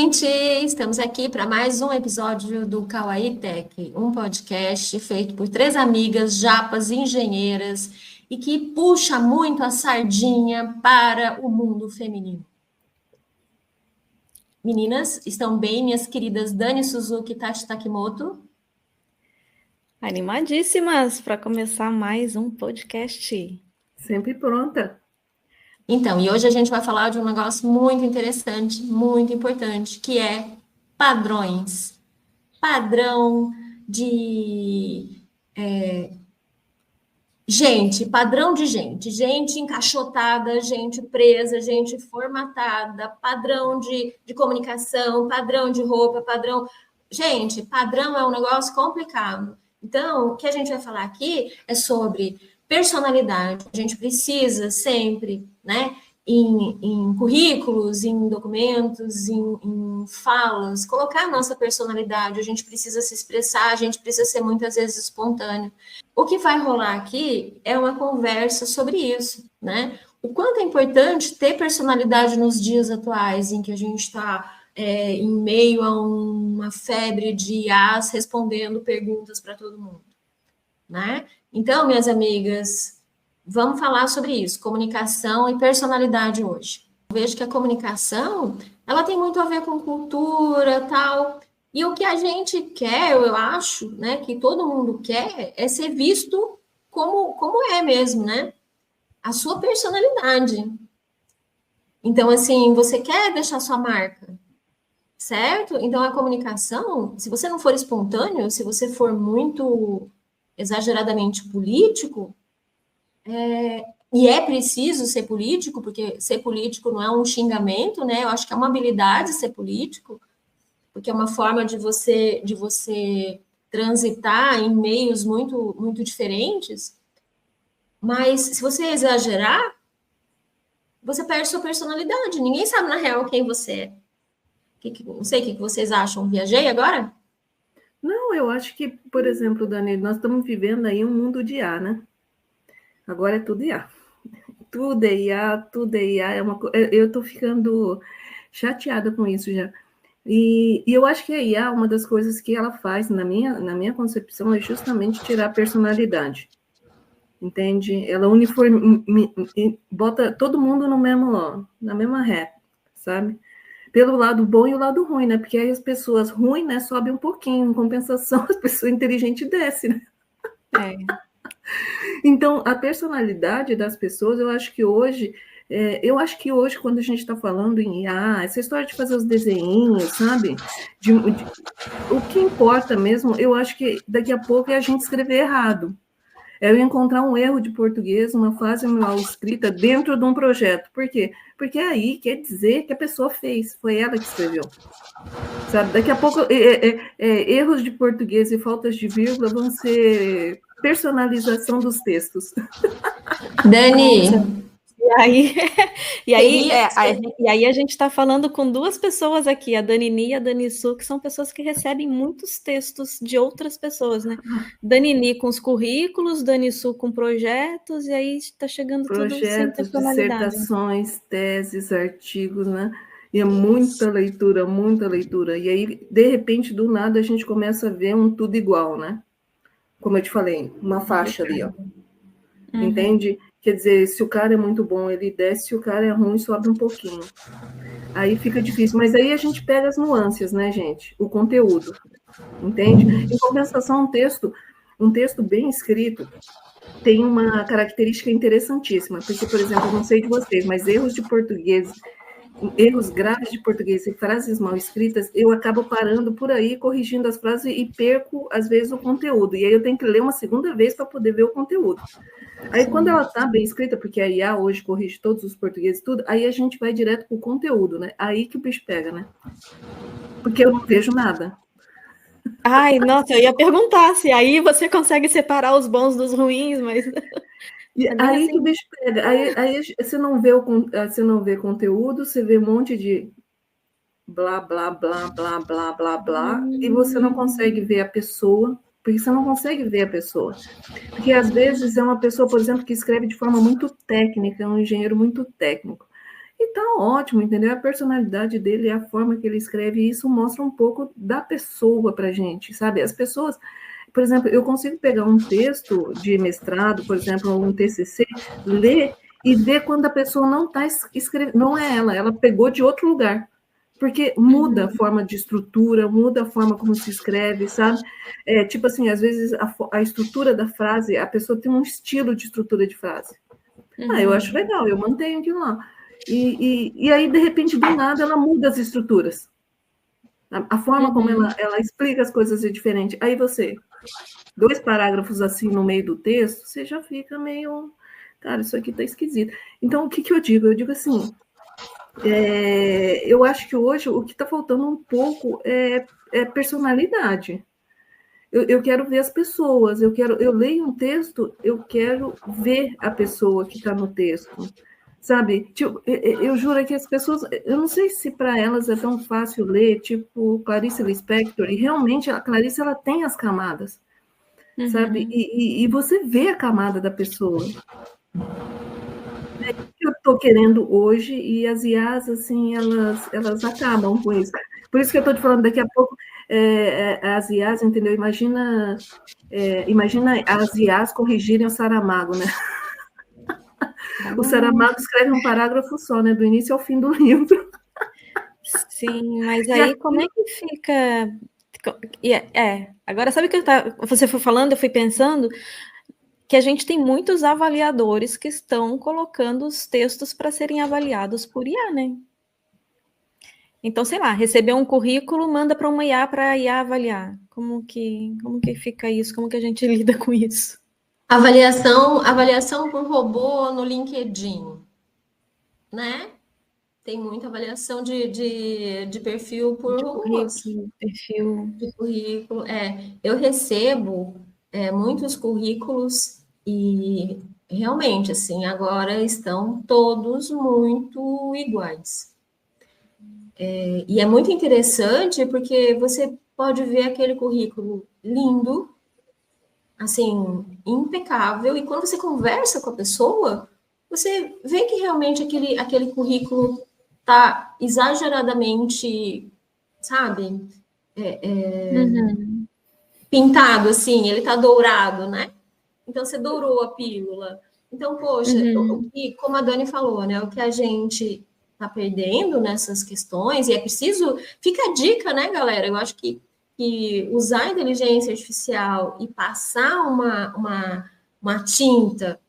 gente! Estamos aqui para mais um episódio do Kawaii Tech, um podcast feito por três amigas japas engenheiras e que puxa muito a sardinha para o mundo feminino. Meninas, estão bem, minhas queridas Dani Suzuki e Tati Takimoto? Animadíssimas para começar mais um podcast. Sempre pronta. Então, e hoje a gente vai falar de um negócio muito interessante, muito importante, que é padrões. Padrão de padrão de gente encaixotada, gente presa, gente formatada, padrão de comunicação, padrão de roupa, padrão. Gente, padrão é um negócio complicado. Então, o que a gente vai falar aqui é sobre personalidade. A gente precisa sempre, né, em currículos, em documentos, em falas, colocar a nossa personalidade. A gente precisa se expressar, a gente precisa ser muitas vezes espontâneo. O que vai rolar aqui é uma conversa sobre isso, né? O quanto é importante ter personalidade nos dias atuais, em que a gente está em meio a uma febre de IAs respondendo perguntas para todo mundo, né? Então, minhas amigas, vamos falar sobre isso, comunicação e personalidade hoje. Eu vejo que a comunicação, ela tem muito a ver com cultura, tal. E o que a gente quer, eu acho, né, que todo mundo quer, é ser visto como é mesmo, né? A sua personalidade. Então, assim, você quer deixar sua marca, certo? Então, a comunicação, se você não for espontâneo, se você for muito exageradamente político, e é preciso ser político, porque ser político não é um xingamento, né? Eu acho que é uma habilidade ser político, porque é uma forma de você transitar em meios muito, muito diferentes. Mas se você exagerar, você perde sua personalidade. Ninguém sabe, na real, quem você é. Não sei o que vocês acham. Viajei agora? Não, eu acho que, por exemplo, Dani, nós estamos vivendo aí um mundo de IA, né? Agora é tudo IA. Tudo é IA, tudo é IA. Eu estou ficando chateada com isso já. E eu acho que a IA, uma das coisas que ela faz, na minha concepção, é justamente tirar a personalidade. Entende? Ela bota todo mundo na mesma ré, sabe? Pelo lado bom e o lado ruim, né? Porque aí as pessoas ruins, né, sobem um pouquinho, em compensação, as pessoas inteligentes descem, né? Então, a personalidade das pessoas, eu acho que hoje, quando a gente está falando em IA, essa história de fazer os desenhinhos, sabe? O que importa mesmo, eu acho que daqui a pouco é a gente escrever errado. É eu encontrar um erro de português, uma frase mal escrita dentro de um projeto. Por quê? Porque aí quer dizer que a pessoa fez, foi ela que escreveu. Sabe? Daqui a pouco, erros de português e faltas de vírgula vão ser personalização dos textos. Dani, E aí a gente está falando com duas pessoas aqui, a Danini e a Danisu, que são pessoas que recebem muitos textos de outras pessoas, né? Danini com os currículos, Danisu com projetos, e aí está chegando tudo sem personalidade. Dissertações, teses, artigos, né? E é muita leitura. E aí, de repente, do nada, a gente começa a ver um tudo igual, né? Como eu te falei, uma faixa ali, ó. Entende? Quer dizer, se o cara é muito bom, ele desce, se o cara é ruim, sobe um pouquinho. Aí fica difícil. Mas aí a gente pega as nuances, né, gente? O conteúdo. Entende? Em compensação, um texto bem escrito tem uma característica interessantíssima. Porque, por exemplo, eu não sei de vocês, mas erros graves de português e frases mal escritas, eu acabo parando por aí, corrigindo as frases e perco, às vezes, o conteúdo. E aí eu tenho que ler uma segunda vez para poder ver o conteúdo. Aí, quando ela está bem escrita, porque a IA hoje corrige todos os portugueses, tudo, aí a gente vai direto para o conteúdo, né? Aí que o bicho pega, né? Porque eu não vejo nada. Ai, nossa, eu ia perguntar se aí você consegue separar os bons dos ruins, mas... E aí assim que o bicho pega. Aí você não vê conteúdo, você vê um monte de blá, blá, blá, blá, blá, blá, blá, e você não consegue ver a pessoa, porque você não consegue ver a pessoa. Porque, às vezes, é uma pessoa, por exemplo, que escreve de forma muito técnica, é um engenheiro muito técnico. E tá ótimo, entendeu? A personalidade dele, a forma que ele escreve, isso mostra um pouco da pessoa pra gente, sabe? As pessoas, por exemplo, eu consigo pegar um texto de mestrado, por exemplo, um TCC, ler e ver quando a pessoa não está escrevendo, não é ela pegou de outro lugar, porque muda a forma de estrutura, muda a forma como se escreve, sabe? Tipo assim, às vezes a estrutura da frase, a pessoa tem um estilo de estrutura de frase. Eu acho legal, eu mantenho aquilo lá. E aí, de repente, do nada, ela muda as estruturas. A forma como ela explica as coisas é diferente. Aí você, 2 parágrafos assim no meio do texto, você já fica meio... Cara, isso aqui tá esquisito. Então, o que eu digo? Eu digo assim, eu acho que hoje o que está faltando um pouco é personalidade. Eu quero ver as pessoas, eu leio um texto, eu quero ver a pessoa que está no texto, sabe? Tipo, eu juro que as pessoas, eu não sei se para elas é tão fácil ler, tipo Clarice Lispector, e realmente a Clarice ela tem as camadas, sabe? E você vê a camada da pessoa. É isso que eu estou querendo hoje, e as IAs, assim, elas acabam com isso. Por isso que eu estou te falando, daqui a pouco, as IAs, entendeu? Imagina as IAs corrigirem o Saramago, né? O Saramago escreve um parágrafo só, né? Do início ao fim do livro. Sim, mas aí como é que fica... Agora, sabe o que você foi falando, eu fui pensando que a gente tem muitos avaliadores que estão colocando os textos para serem avaliados por IA, né? Então, sei lá, receber um currículo, manda para uma IA para a IA avaliar. Como que fica isso? Como que a gente lida com isso? Avaliação por robô no LinkedIn, né? Tem muita avaliação de perfil por robôs. Perfil. De currículo, eu recebo muitos currículos e realmente, assim, agora estão todos muito iguais. E é muito interessante porque você pode ver aquele currículo lindo, assim, impecável, e quando você conversa com a pessoa, você vê que realmente aquele currículo está exageradamente, sabe, pintado, assim, ele está dourado, né? Então, você dourou a pílula. Então, poxa, como a Dani falou, né? O que a gente está perdendo nessas questões, e é preciso... Fica a dica, né, galera? Eu acho que usar a inteligência artificial e passar uma tinta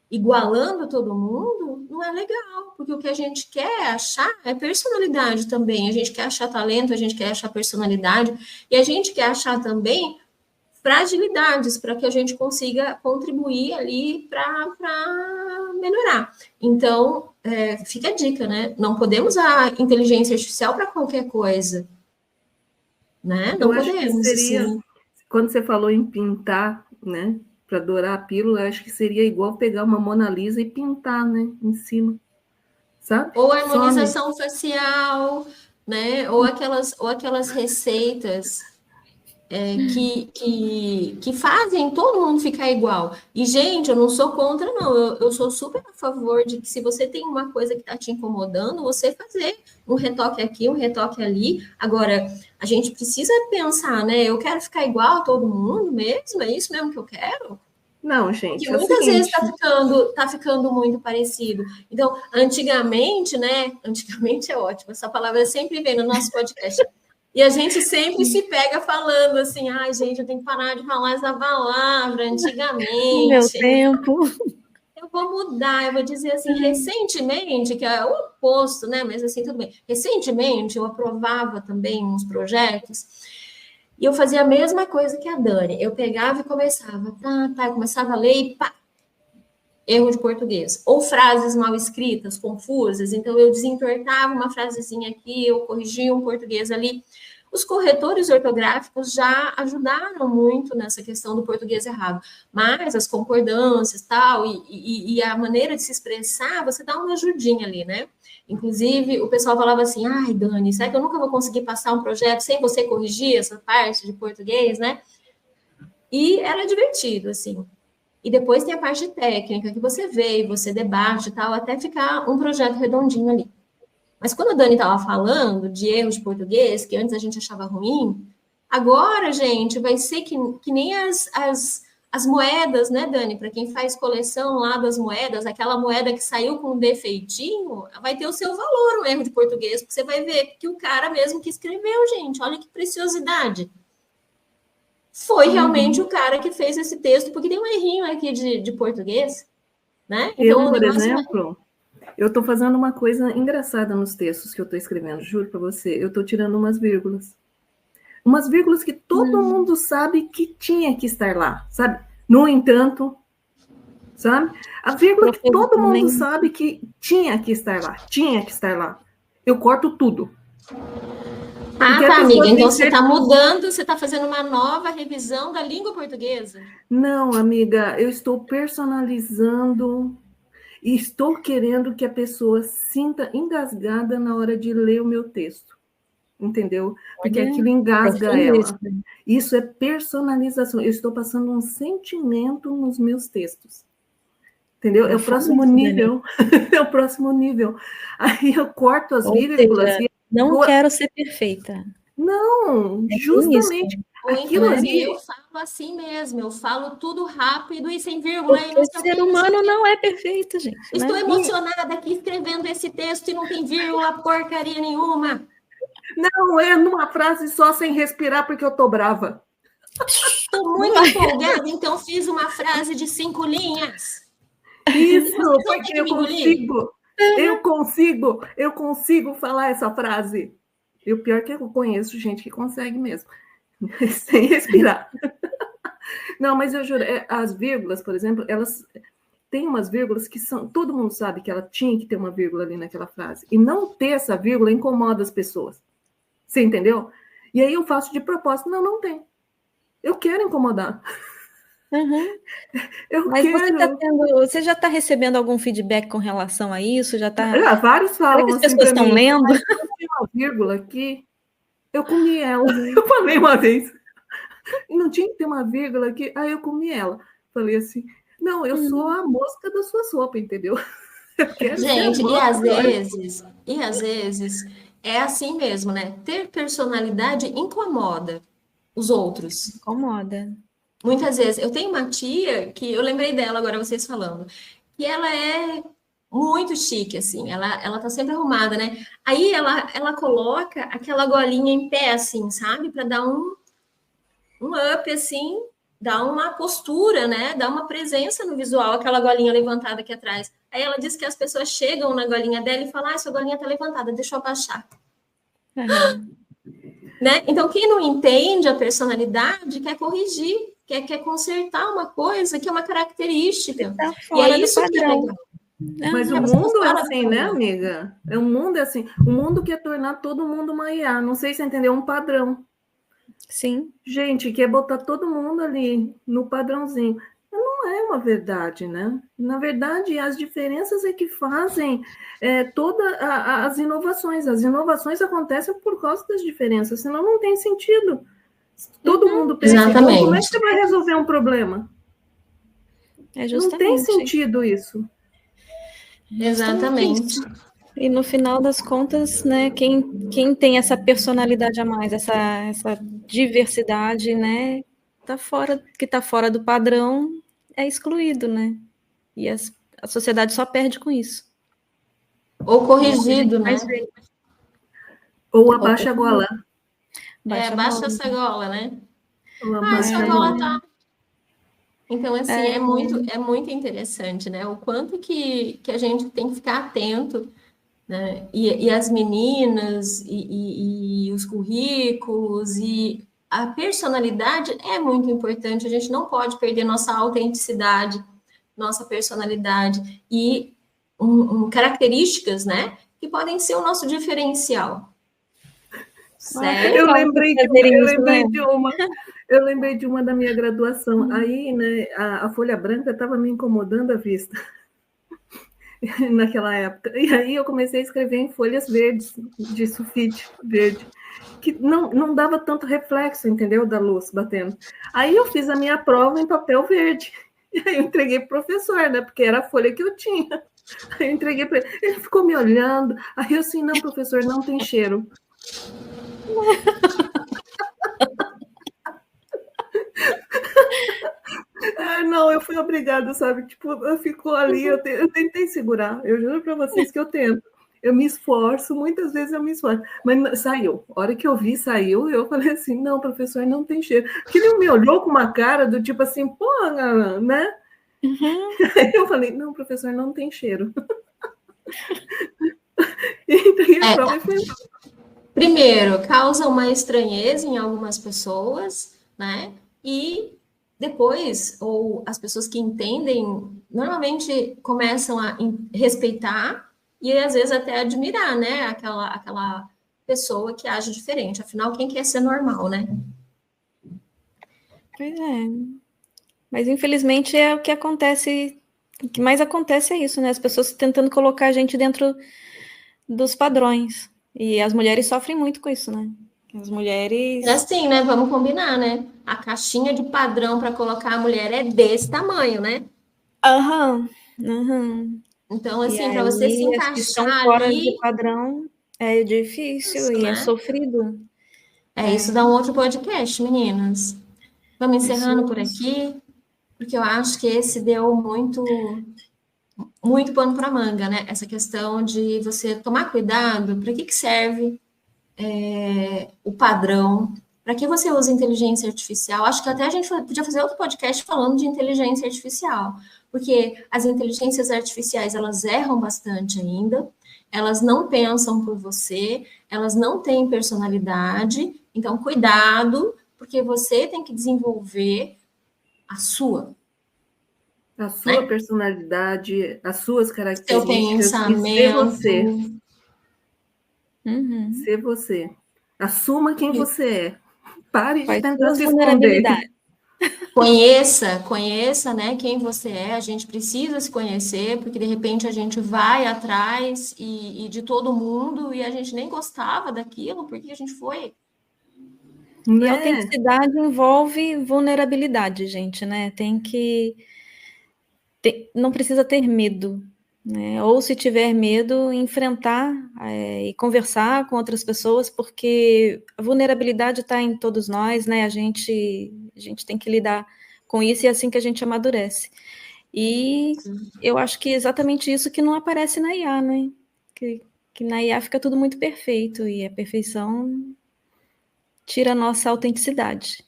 igualando todo mundo não é legal, porque o que a gente quer achar é personalidade também. A gente quer achar talento, a gente quer achar personalidade, e a gente quer achar também fragilidades para que a gente consiga contribuir ali para melhorar. Então, fica a dica, né? Não podemos usar inteligência artificial para qualquer coisa, né? Não podemos, assim. Quando você falou em pintar, né? Para dourar a pílula, acho que seria igual pegar uma Mona Lisa e pintar, né? Em cima, sabe? Ou harmonização facial, né? Ou aquelas receitas que fazem todo mundo ficar igual. E, gente, eu não sou contra, não. Eu sou super a favor de que se você tem uma coisa que está te incomodando, você fazer um retoque aqui, um retoque ali. Agora, a gente precisa pensar, né? Eu quero ficar igual a todo mundo mesmo? É isso mesmo que eu quero? Não, gente. Porque muitas vezes tá ficando muito parecido. Então, antigamente, né? Antigamente é ótimo, essa palavra sempre vem no nosso podcast. E a gente sempre se pega falando assim, ai, gente, eu tenho que parar de falar essa palavra antigamente. Meu tempo. Eu vou mudar, eu vou dizer assim, recentemente, que é o oposto, né? Mas assim, tudo bem. Recentemente, eu aprovava também uns projetos e eu fazia a mesma coisa que a Dani. Eu pegava e começava, eu começava a ler e pá, erro de português. Ou frases mal escritas, confusas. Então, eu desentortava uma frasezinha aqui, eu corrigia um português ali. Os corretores ortográficos já ajudaram muito nessa questão do português errado, mas as concordâncias tal, e a maneira de se expressar, você dá uma ajudinha ali, né? Inclusive, o pessoal falava assim, ai, Dani, será que eu nunca vou conseguir passar um projeto sem você corrigir essa parte de português, né? E era divertido, assim. E depois tem a parte técnica, que você vê e você debate e tal, até ficar um projeto redondinho ali. Mas quando a Dani estava falando de erros de português, que antes a gente achava ruim, agora, gente, vai ser que nem as moedas, né, Dani? Para quem faz coleção lá das moedas, aquela moeda que saiu com um defeitinho, vai ter o seu valor, um erro de português, porque você vai ver que o cara mesmo que escreveu, gente, olha que preciosidade. Foi realmente o cara que fez esse texto, porque tem um errinho aqui de português, né? Então, por exemplo, eu estou fazendo uma coisa engraçada nos textos que eu estou escrevendo, juro para você, eu estou tirando umas vírgulas. Umas vírgulas que todo mundo sabe que tinha que estar lá, sabe? No entanto, sabe? A vírgula que todo mundo sabe que tinha que estar lá. Eu corto tudo. Ah, tá, amiga. Então você está mudando, você está fazendo uma nova revisão da língua portuguesa? Não, amiga, eu estou personalizando e estou querendo que a pessoa sinta engasgada na hora de ler o meu texto. Entendeu? Porque aquilo engasga ela. Isso é personalização. Eu estou passando um sentimento nos meus textos. Entendeu? É o próximo nível. É o próximo nível. Aí eu corto as vírgulas. Não quero ser perfeita. Não, justamente. Aquilo ali. Eu falo assim mesmo. Eu falo tudo rápido e sem vírgula. O ser humano não é perfeito, gente. Estou emocionada aqui escrevendo esse texto e não tem vírgula porcaria nenhuma. Não, é numa frase só sem respirar, porque eu tô brava. Estou muito empolgada, então fiz uma frase de 5 linhas. Isso, porque eu consigo falar essa frase. E o pior é que eu conheço gente que consegue mesmo, sem respirar. Não, mas eu juro, as vírgulas, por exemplo, elas tem umas vírgulas que são... Todo mundo sabe que ela tinha que ter uma vírgula ali naquela frase. E não ter essa vírgula incomoda as pessoas. Você entendeu? E aí eu faço de propósito. Não tem. Eu quero incomodar. Uhum. Mas você já está recebendo algum feedback com relação a isso? Vários falam. Será que as pessoas estão lendo? Tem uma vírgula aqui. Eu comi ela. Eu falei uma vez. Não tinha que ter uma vírgula aqui. Aí eu comi ela. Falei assim, não, eu sou a mosca da sua sopa, entendeu? Gente, e às vezes é assim mesmo, né? Ter personalidade incomoda os outros. Incomoda. Muitas vezes. Eu tenho uma tia que eu lembrei dela agora, vocês falando, que ela é muito chique, assim, ela tá sempre arrumada, né? Aí ela coloca aquela golinha em pé, assim, sabe? Para dar um up, assim, dar uma postura, né? Dar uma presença no visual, aquela golinha levantada aqui atrás. Aí ela diz que as pessoas chegam na golinha dela e falam, sua golinha tá levantada, deixa eu abaixar. Né? Então, quem não entende a personalidade quer corrigir, quer consertar uma coisa que é uma característica. E é isso que é legal. Mas o mundo é assim, né, amiga? O mundo é assim. O mundo quer tornar todo mundo uma IA. Não sei se você entendeu, um padrão. Sim. Gente, quer botar todo mundo ali no padrãozinho. Não é uma verdade, né? Na verdade, as diferenças é que fazem todas as inovações. As inovações acontecem por causa das diferenças, senão não tem sentido. Todo mundo pensa igual. Como é que você vai resolver um problema? Não tem sentido isso. Exatamente. E no final das contas, né, quem tem essa personalidade a mais, essa diversidade, né, que está fora do padrão, é excluído, né? E a sociedade só perde com isso. Ou corrigido, né? Ou abaixa a gola. Baixa essa gola, né? Essa gola tá... Então, assim, é muito interessante, né? O quanto que a gente tem que ficar atento, né? E as meninas, e os currículos, e a personalidade é muito importante. A gente não pode perder nossa autenticidade, nossa personalidade e características, né? Que podem ser o nosso diferencial. Certo? Eu lembrei de uma da minha graduação. Aí, né, a folha branca estava me incomodando a vista naquela época. E aí eu comecei a escrever em folhas verdes, de sulfite verde, que não dava tanto reflexo, entendeu? Da luz batendo. Aí eu fiz a minha prova em papel verde. E aí eu entreguei pro professor, né? Porque era a folha que eu tinha. Aí eu entreguei para ele. Ele ficou me olhando. Aí eu assim, não, professor, não tem cheiro. Não, eu fui obrigada, sabe? Tipo, eu fico ali, eu tentei segurar. Eu juro para vocês que eu tento. Eu me esforço, muitas vezes eu me esforço. Mas saiu. A hora que eu vi, saiu, eu falei assim, não, professor, não tem cheiro. Porque ele me olhou com uma cara do tipo assim, pô, né? Uhum. Aí eu falei, não, professor, não tem cheiro. E entreguei a prova e fui. Primeiro, causa uma estranheza em algumas pessoas, né? E depois, ou as pessoas que entendem, normalmente começam a respeitar e às vezes até admirar, né? Aquela pessoa que age diferente. Afinal, quem quer ser normal, né? Pois é. Mas infelizmente é o que acontece, o que mais acontece é isso, né? As pessoas tentando colocar a gente dentro dos padrões. E as mulheres sofrem muito com isso, né? As mulheres. É assim, né? Vamos combinar, né? A caixinha de padrão para colocar a mulher é desse tamanho, né? Aham, aham. Então, E assim, para você se aí, as que estão encaixar fora de ali, padrão é difícil isso, e é né? sofrido. Isso dá um outro podcast, meninas. Vamos encerrando Isso. por aqui, porque eu acho que esse deu muito pano para manga, né? Essa questão de você tomar cuidado, para que serve o padrão, para que você usa inteligência artificial. Acho que até a gente podia fazer outro podcast falando de inteligência artificial, porque as inteligências artificiais, elas erram bastante ainda, elas não pensam por você, elas não têm personalidade, então cuidado, porque você tem que desenvolver a sua, A sua né? personalidade, as suas Seu características e ser você. pensamento. Uhum. Ser você. Assuma quem você é. Pare de Quais tentar suas se esconder. vulnerabilidades? Conheça, né, quem você é. A gente precisa se conhecer, porque de repente a gente vai atrás e de todo mundo e a gente nem gostava daquilo, porque a gente foi. E Né? autenticidade envolve vulnerabilidade, gente, né? Não precisa ter medo, né? Ou se tiver medo, enfrentar e conversar com outras pessoas, porque a vulnerabilidade está em todos nós, né? A gente tem que lidar com isso e é assim que a gente amadurece. E eu acho que é exatamente isso que não aparece na IA, né? Que na IA fica tudo muito perfeito e a perfeição tira a nossa autenticidade.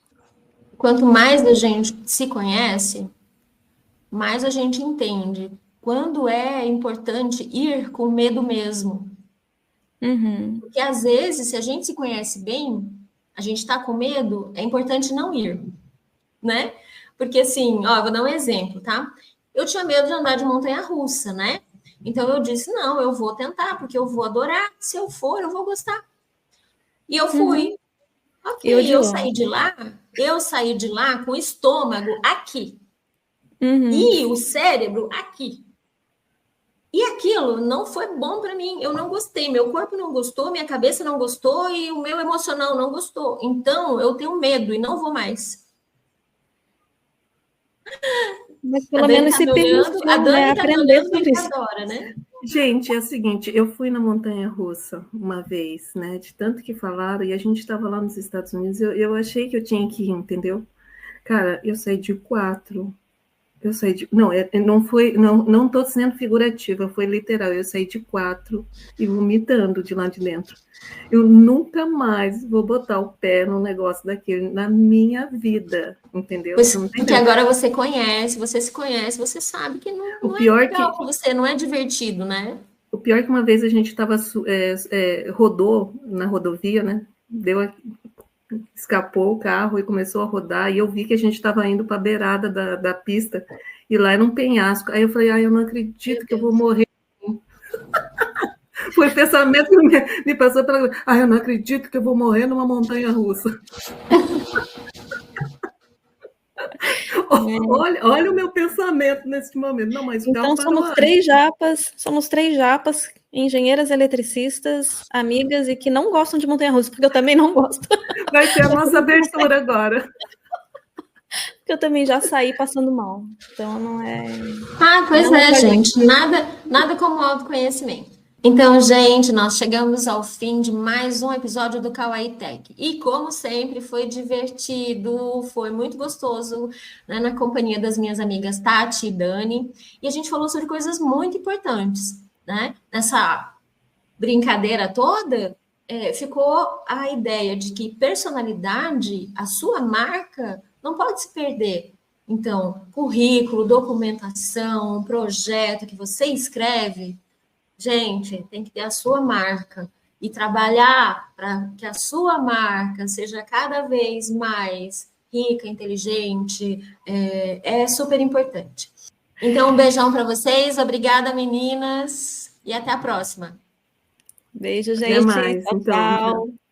Quanto mais a gente se conhece, mais a gente entende quando é importante ir com medo mesmo. Uhum. Porque às vezes, se a gente se conhece bem, a gente está com medo, é importante não ir, né? Porque assim, ó, vou dar um exemplo, tá? Eu tinha medo de andar de montanha-russa, né? Então eu disse, não, eu vou tentar, porque eu vou adorar. Se eu for, eu vou gostar. E eu fui. Uhum. Ok, E odiou. eu saí de lá com o estômago aqui. Uhum. E o cérebro aqui. E aquilo não foi bom para mim. Eu não gostei. Meu corpo não gostou, minha cabeça não gostou e o meu emocional não gostou. Então eu tenho medo e não vou mais. Mas A pelo Dani menos tá se me olhando, a permitiu, né? Dani tá me Aprender olhando sobre e isso. adora, né? Gente, é o seguinte, eu fui na montanha-russa uma vez, né? De tanto que falaram, e a gente estava lá nos Estados Unidos, eu achei que eu tinha que ir, entendeu? Cara, eu saí de 4. Eu saí de. Não, não foi. Não estou sendo figurativa, foi literal. Eu saí de 4 e vomitando de lá de dentro. Eu nunca mais vou botar o pé num negócio daquele na minha vida, entendeu? Você não Porque entendeu? agora você conhece, você se conhece, você sabe que O não é pior legal que para você, não é divertido, né? o pior que uma vez a gente estava rodou na rodovia, né? Escapou o carro e começou a rodar, e eu vi que a gente estava indo para a beirada da pista, e lá era um penhasco. Aí eu falei, eu não acredito que eu vou morrer. Foi o pensamento que me passou pela. Eu não acredito que eu vou morrer numa montanha russa. Olha o meu pensamento nesse momento. Não, mas o carro Então parou. somos três japas, engenheiras eletricistas, amigas e que não gostam de montanha-russa, porque eu também não gosto. Vai ser a nossa abertura agora. Porque eu também já saí passando mal. Então, não é... Pois é, gente. Nada como autoconhecimento. Então, gente, nós chegamos ao fim de mais um episódio do Kawaii Tech. E, como sempre, foi divertido, foi muito gostoso, né, na companhia das minhas amigas Tati e Dani. E a gente falou sobre coisas muito importantes, né? Nessa brincadeira toda, ficou a ideia de que personalidade, a sua marca, não pode se perder. Então, currículo, documentação, projeto que você escreve, gente, tem que ter a sua marca e trabalhar para que a sua marca seja cada vez mais rica, inteligente, é super importante. Então, um beijão para vocês, obrigada, meninas, e até a próxima. Beijo, gente. Até mais, Tchau, então. tchau.